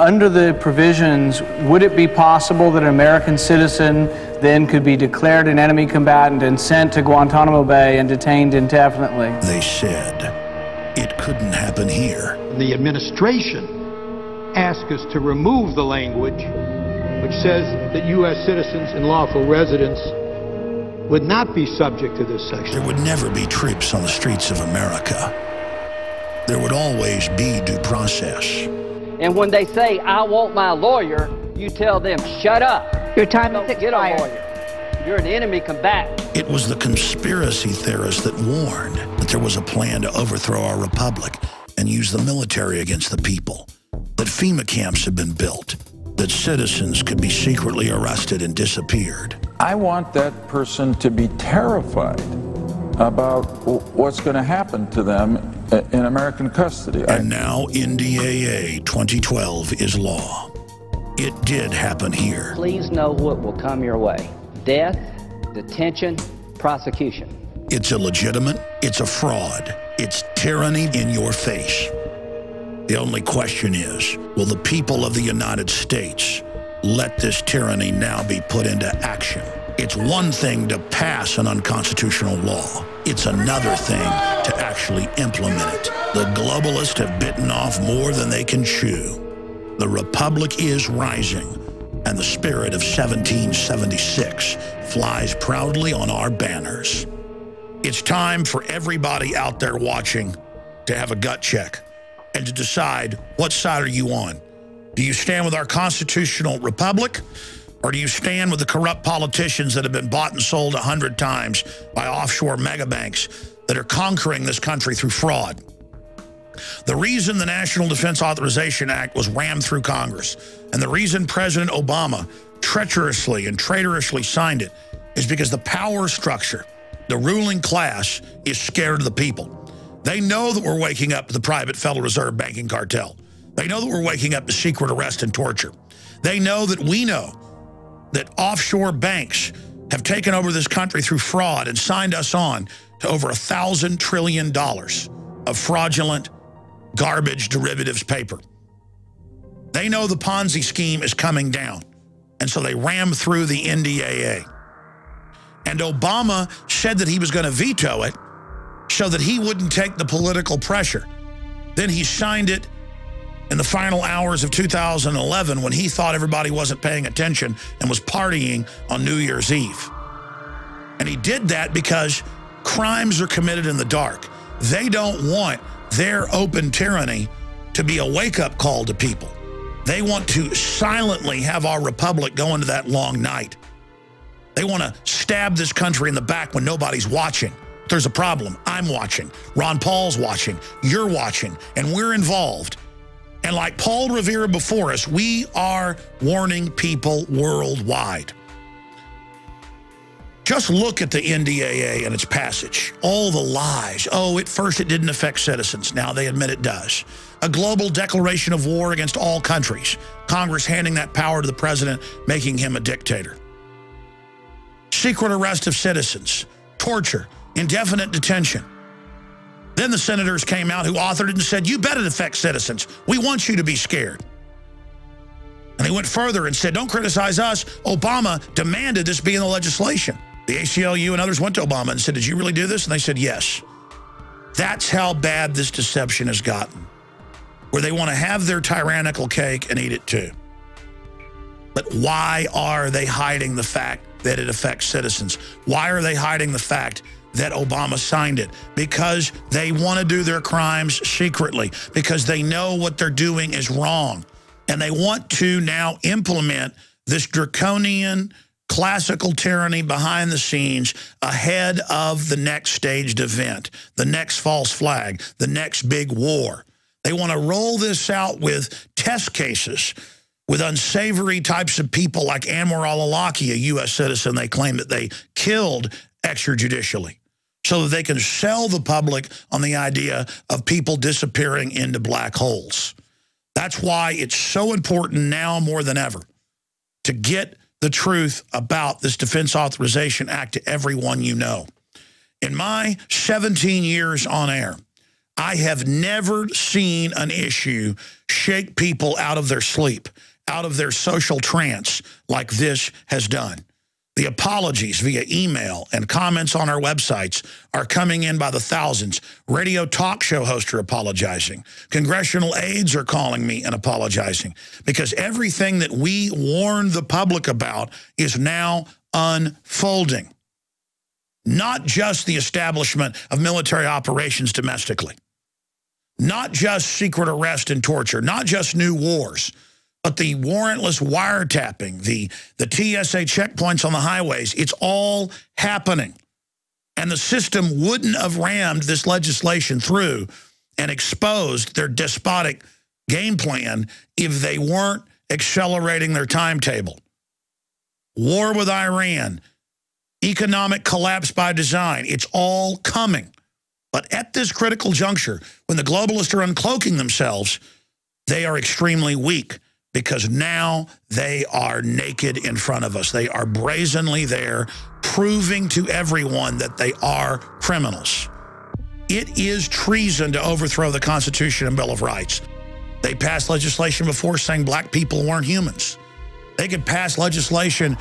Under the provisions, would it be possible that an American citizen then could be declared an enemy combatant and sent to Guantanamo Bay and detained indefinitely? They said it couldn't happen here. The administration asked us to remove the language which says that U.S. citizens and lawful residents would not be subject to this section. There would never be troops on the streets of America. There would always be due process. And when they say, I want my lawyer, you tell them, shut up. Your time Don't is get a expired. lawyer. You're an enemy combatant. It was the conspiracy theorists that warned that there was a plan to overthrow our republic and use the military against the people, that FEMA camps had been built, that citizens could be secretly arrested and disappeared. I want that person to be terrified about what's going to happen to them in American custody. And now NDAA 2012 is law. It did happen here. Please know what will come your way. Death, detention, prosecution. It's illegitimate, it's a fraud, it's tyranny in your face. The only question is, will the people of the United States let this tyranny now be put into action? It's one thing to pass an unconstitutional law. It's another thing to actually implement it. The globalists have bitten off more than they can chew. The Republic is rising, and the spirit of 1776 flies proudly on our banners. It's time for everybody out there watching to have a gut check and to decide, what side are you on? Do you stand with our constitutional republic, or do you stand with the corrupt politicians that have been bought and sold 100 times by offshore megabanks that are conquering this country through fraud? The reason the National Defense Authorization Act was rammed through Congress, and the reason President Obama treacherously and traitorously signed it, is because the power structure, the ruling class, is scared of the people. They know that we're waking up to the private Federal Reserve banking cartel. They know that we're waking up to secret arrest and torture. They know that we know that offshore banks have taken over this country through fraud and signed us on to over $1,000 trillion of fraudulent garbage derivatives paper. They know the Ponzi scheme is coming down, and so they rammed through the NDAA. And Obama said that he was going to veto it so that he wouldn't take the political pressure. Then he signed it in the final hours of 2011 when he thought everybody wasn't paying attention and was partying on New Year's Eve. And he did that because crimes are committed in the dark. They don't want their open tyranny to be a wake-up call to people. They want to silently have our republic go into that long night. They want to stab this country in the back when nobody's watching. There's a problem. I'm watching. Ron Paul's watching. You're watching. And we're involved. And like Paul Revere before us, we are warning people worldwide. Just look at the NDAA and its passage. All the lies. Oh, at first it didn't affect citizens. Now they admit it does. A global declaration of war against all countries. Congress handing that power to the president, making him a dictator. Secret arrest of citizens. Torture. Indefinite detention. Then the senators came out who authored it and said, you bet it affects citizens. We want you to be scared. And they went further and said, don't criticize us. Obama demanded this be in the legislation. The ACLU and others went to Obama and said, did you really do this? And they said, yes. That's how bad this deception has gotten, where they want to have their tyrannical cake and eat it too. But why are they hiding the fact that it affects citizens? Why are they hiding the fact that Obama signed it? Because they want to do their crimes secretly, because they know what they're doing is wrong. And they want to now implement this draconian classical tyranny behind the scenes ahead of the next staged event, the next false flag, the next big war. They want to roll this out with test cases with unsavory types of people like Anwar al-Awlaki, a U.S. citizen they claim that they killed extrajudicially, so that they can sell the public on the idea of people disappearing into black holes. That's why it's so important now more than ever to get the truth about this Defense Authorization Act to everyone you know. In my 17 years on air, I have never seen an issue shake people out of their sleep, out of their social trance like this has done. The apologies via email and comments on our websites are coming in by the thousands. Radio talk show hosts are apologizing. Congressional aides are calling me and apologizing because everything that we warned the public about is now unfolding. Not just the establishment of military operations domestically, not just secret arrest and torture, not just new wars, but the warrantless wiretapping, the TSA checkpoints on the highways, it's all happening. And the system wouldn't have rammed this legislation through and exposed their despotic game plan if they weren't accelerating their timetable. War with Iran, economic collapse by design, it's all coming. But at this critical juncture, when the globalists are uncloaking themselves, they are extremely weak because now they are naked in front of us. They are brazenly there, proving to everyone that they are criminals. It is treason to overthrow the Constitution and Bill of Rights. They passed legislation before saying black people weren't humans. They could pass legislation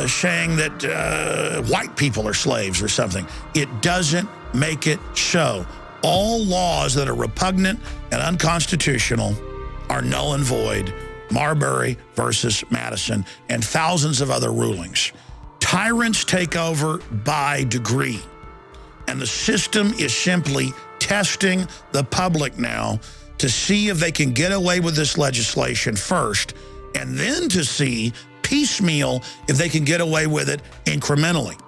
saying that white people are slaves or something. It doesn't make it so. All laws that are repugnant and unconstitutional are null and void. Marbury versus Madison and thousands of other rulings. Tyrants take over by degree. And the system is simply testing the public now to see if they can get away with this legislation first, and then to see piecemeal if they can get away with it incrementally.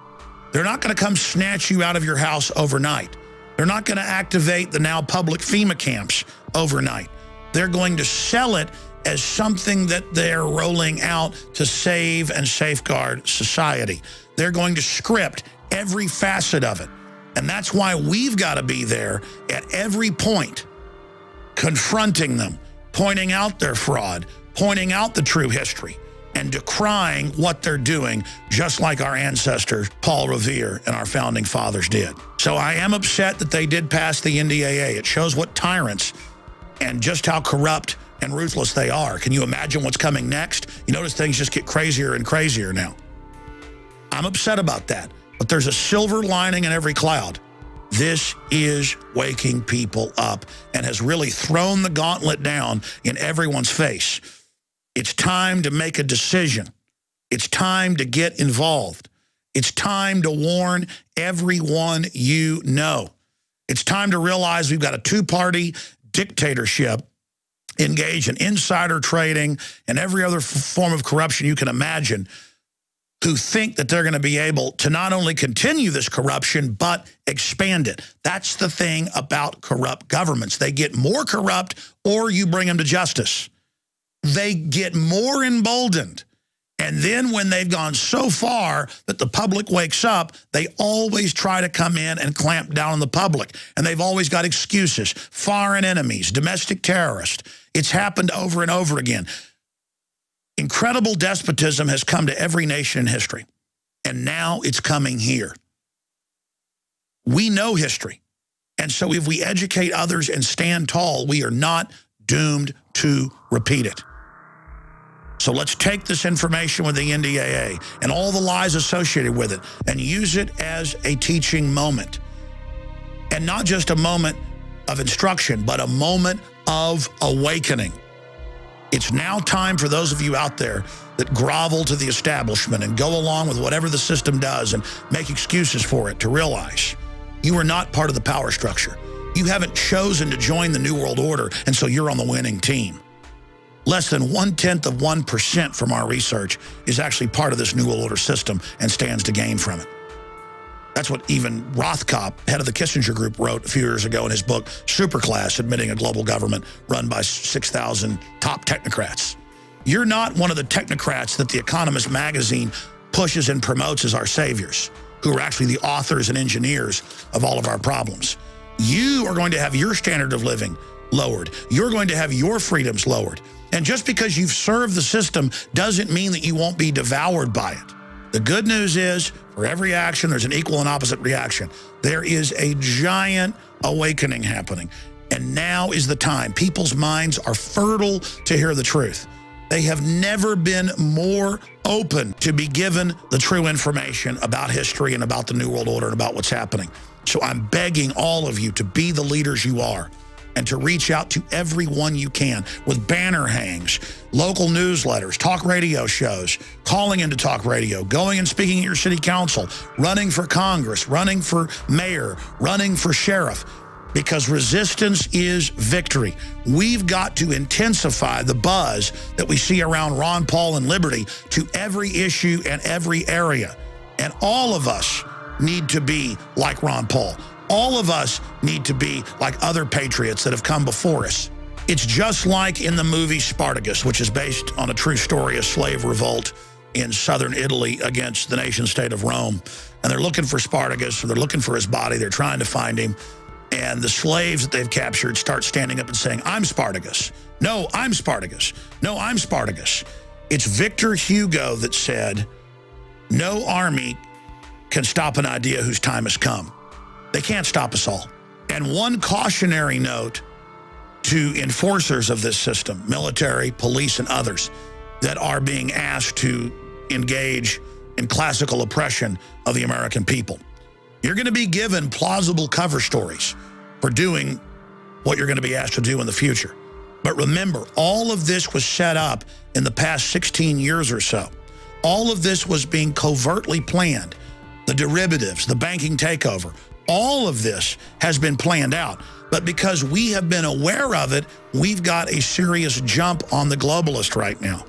They're not going to come snatch you out of your house overnight. They're not going to activate the now public FEMA camps overnight. They're going to sell it as something that they're rolling out to save and safeguard society. They're going to script every facet of it. And that's why we've got to be there at every point, confronting them, pointing out their fraud, pointing out the true history, and decrying what they're doing, just like our ancestors, Paul Revere and our founding fathers did. So I am upset that they did pass the NDAA. It shows what tyrants and just how corrupt and ruthless they are. Can you imagine what's coming next? You notice things just get crazier and crazier now. I'm upset about that, but there's a silver lining in every cloud. This is waking people up and has really thrown the gauntlet down in everyone's face. It's time to make a decision. It's time to get involved. It's time to warn everyone you know. It's time to realize we've got a two-party dictatorship engaged in insider trading and every other form of corruption you can imagine, who think that they're going to be able to not only continue this corruption, but expand it. That's the thing about corrupt governments. They get more corrupt or you bring them to justice. They get more emboldened. And then when they've gone so far that the public wakes up, they always try to come in and clamp down on the public. And they've always got excuses. Foreign enemies, domestic terrorists. It's happened over and over again. Incredible despotism has come to every nation in history. And now it's coming here. We know history. And so if we educate others and stand tall, we are not doomed to repeat it. So let's take this information with the NDAA and all the lies associated with it and use it as a teaching moment. And not just a moment of instruction, but a moment of awakening. It's now time for those of you out there that grovel to the establishment and go along with whatever the system does and make excuses for it to realize you are not part of the power structure. You haven't chosen to join the New World Order, and so you're on the winning team. Less than 0.1% from our research is actually part of this New World Order system and stands to gain from it. That's what even Rothkopf, head of the Kissinger Group, wrote a few years ago in his book, Superclass, admitting a global government run by 6,000 top technocrats. You're not one of the technocrats that The Economist magazine pushes and promotes as our saviors, who are actually the authors and engineers of all of our problems. You are going to have your standard of living lowered. You're going to have your freedoms lowered. And just because you've served the system doesn't mean that you won't be devoured by it. The good news is, for every action, there's an equal and opposite reaction. There is a giant awakening happening. And now is the time. People's minds are fertile to hear the truth. They have never been more open to be given the true information about history and about the New World Order and about what's happening. So I'm begging all of you to be the leaders you are and to reach out to everyone you can with banner hangs, local newsletters, talk radio shows, calling into talk radio, going and speaking at your city council, running for Congress, running for mayor, running for sheriff, because resistance is victory. We've got to intensify the buzz that we see around Ron Paul and liberty to every issue and every area. And all of us need to be like Ron Paul. All of us need to be like other patriots that have come before us. It's just like in the movie Spartacus, which is based on a true story of slave revolt in southern Italy against the nation state of Rome. And they're looking for Spartacus, or they're looking for his body. They're trying to find him. And the slaves that they've captured start standing up and saying, "I'm Spartacus. No, I'm Spartacus. No, I'm Spartacus." It's Victor Hugo that said, "No army can stop an idea whose time has come." They can't stop us all. And one cautionary note to enforcers of this system, military, police, and others that are being asked to engage in classical oppression of the American people. You're going to be given plausible cover stories for doing what you're going to be asked to do in the future. But remember, all of this was set up in the past 16 years or so. All of this was being covertly planned. The derivatives, the banking takeover, all of this has been planned out. But because we have been aware of it, we've got a serious jump on the globalist right now.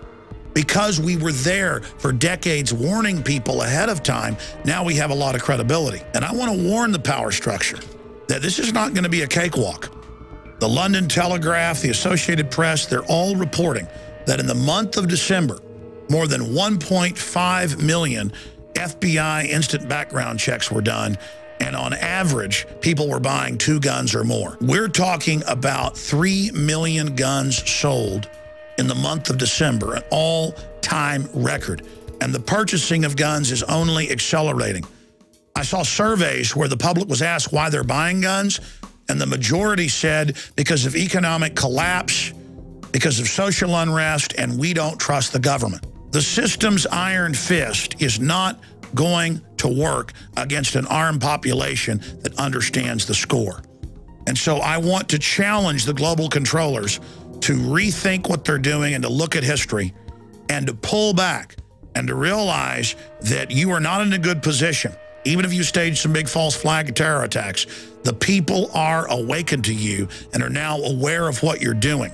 Because we were there for decades warning people ahead of time, now we have a lot of credibility. And I want to warn the power structure that this is not going to be a cakewalk. The London Telegraph, the Associated Press, they're all reporting that in the month of December, more than 1.5 million FBI instant background checks were done. And on average, people were buying 2 guns or more. We're talking about 3 million guns sold in the month of December, an all-time record. And the purchasing of guns is only accelerating. I saw surveys where the public was asked why they're buying guns, and the majority said because of economic collapse, because of social unrest, and we don't trust the government. The system's iron fist is not going to work against an armed population that understands the score. And so I want to challenge the global controllers to rethink what they're doing and to look at history and to pull back and to realize that you are not in a good position. Even if you stage some big false flag terror attacks, the people are awakened to you and are now aware of what you're doing.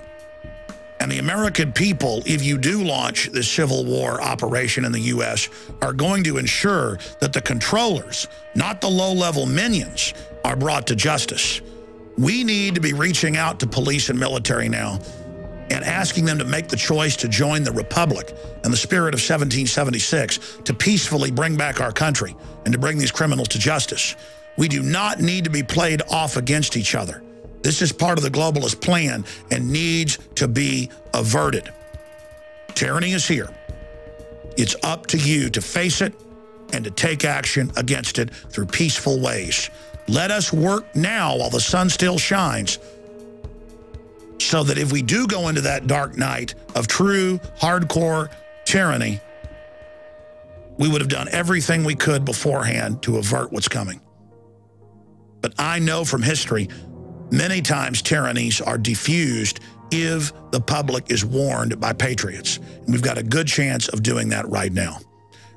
And the American people, if you do launch this civil war operation in the U.S., are going to ensure that the controllers, not the low-level minions, are brought to justice. We need to be reaching out to police and military now and asking them to make the choice to join the Republic and the spirit of 1776 to peacefully bring back our country and to bring these criminals to justice. We do not need to be played off against each other. This is part of the globalist plan and needs to be averted. Tyranny is here. It's up to you to face it and to take action against it through peaceful ways. Let us work now while the sun still shines, so that if we do go into that dark night of true, hardcore tyranny, we would have done everything we could beforehand to avert what's coming. But I know from history, many times tyrannies are diffused if the public is warned by patriots. And we've got a good chance of doing that right now.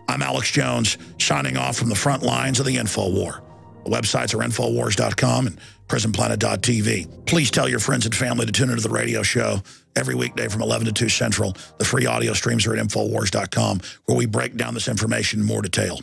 I'm Alex Jones, signing off from the front lines of the InfoWar. The websites are Infowars.com and PrisonPlanet.tv. Please tell your friends and family to tune into the radio show every weekday from 11 to 2 Central. The free audio streams are at Infowars.com, where we break down this information in more detail.